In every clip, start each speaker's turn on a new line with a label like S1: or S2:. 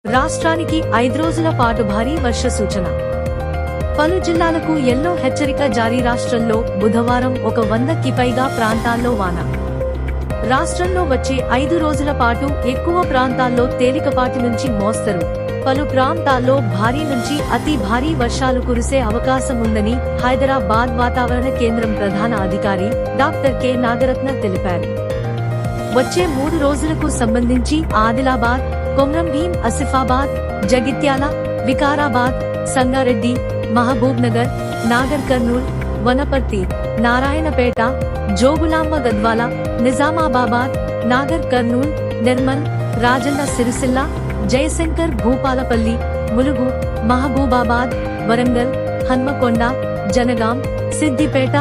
S1: రాష్ట్రానికి 5 రోజుల పాటు భారీ వర్ష సూచన. పలు జిల్లాలకు ఎల్లో హెచ్చరిక జారీ. రాష్ట్రంలో బుధవారం 100కి పైగా ప్రాంతాల్లో వాన. రాష్ట్రంలో వచ్చే 5 రోజుల పాటు ఎక్కువ ప్రాంతాల్లో తేలికపాటి నుంచి మోస్తరు, పలు ప్రాంతాల్లో భారీ నుంచి అతి భారీ వర్షాలు కురిసే అవకాశం ఉందని హైదరాబాద్ వాతావరణ కేంద్రం ప్రధాన అధికారి డాక్టర్ కె నాగరత్న తెలిపారు. వచ్చే 3 రోజులకు సంబంధించి ఆదిలాబాద్, కొమ్రం భీం, ఆసిఫాబాద్, జగిత్యాల, వికారాబాద్, సంగారెడ్డి, మహబూబ్ నగర్, నాగర్ కర్నూల్, వనపర్తి, నారాయణపేట, జోగులాంబ గద్వాల, నిజామాబాద్, నాగర్ కర్నూల్, నిర్మల్, రాజన్న సిరిసిల్ల, జయశంకర్ భూపాలపల్లి, ములుగు, మహబూబాబాద్, వరంగల్, హన్మకొండ, జనగాం, సిద్దిపేట,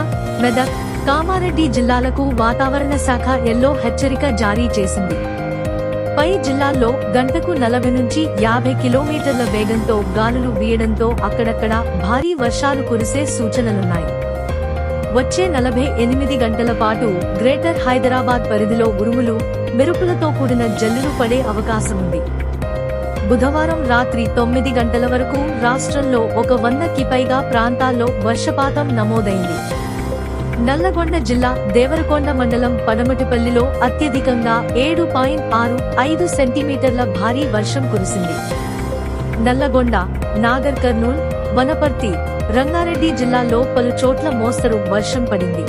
S1: మెదక్, కామారెడ్డి జిల్లాలకు వాతావరణ శాఖ ఎల్లో హెచ్చరిక జారీ చేసింది. పై జిల్లాల్లో గంటకు 40 నుంచి 50 కిలోమీటర్ల వేగంతో గాలులు వీయడంతో అక్కడక్కడ భారీ వర్షాలు కురిసే సూచనలున్నాయి. వచ్చే 48 గంటల పాటు గ్రేటర్ హైదరాబాద్ పరిధిలో ఉరుములు, మెరుపులతో కూడిన జల్లులు పడే అవకాశముంది. బుధవారం రాత్రి 9 గంటల వరకు రాష్ట్రంలో 100కి పైగా ప్రాంతాల్లో వర్షపాతం నమోదైంది. నల్లగొండ జిల్లా దేవరకొండ మండలం పడమటిపల్లిలో అత్యధికంగా 7.65 సెంటీమీటర్ల భారీ వర్షం కురిసింది. నల్లగొండ, నాగర్ కర్నూల్, వనపర్తి, రంగారెడ్డి జిల్లాల్లో పలు చోట్ల మోస్తరు వర్షం పడింది.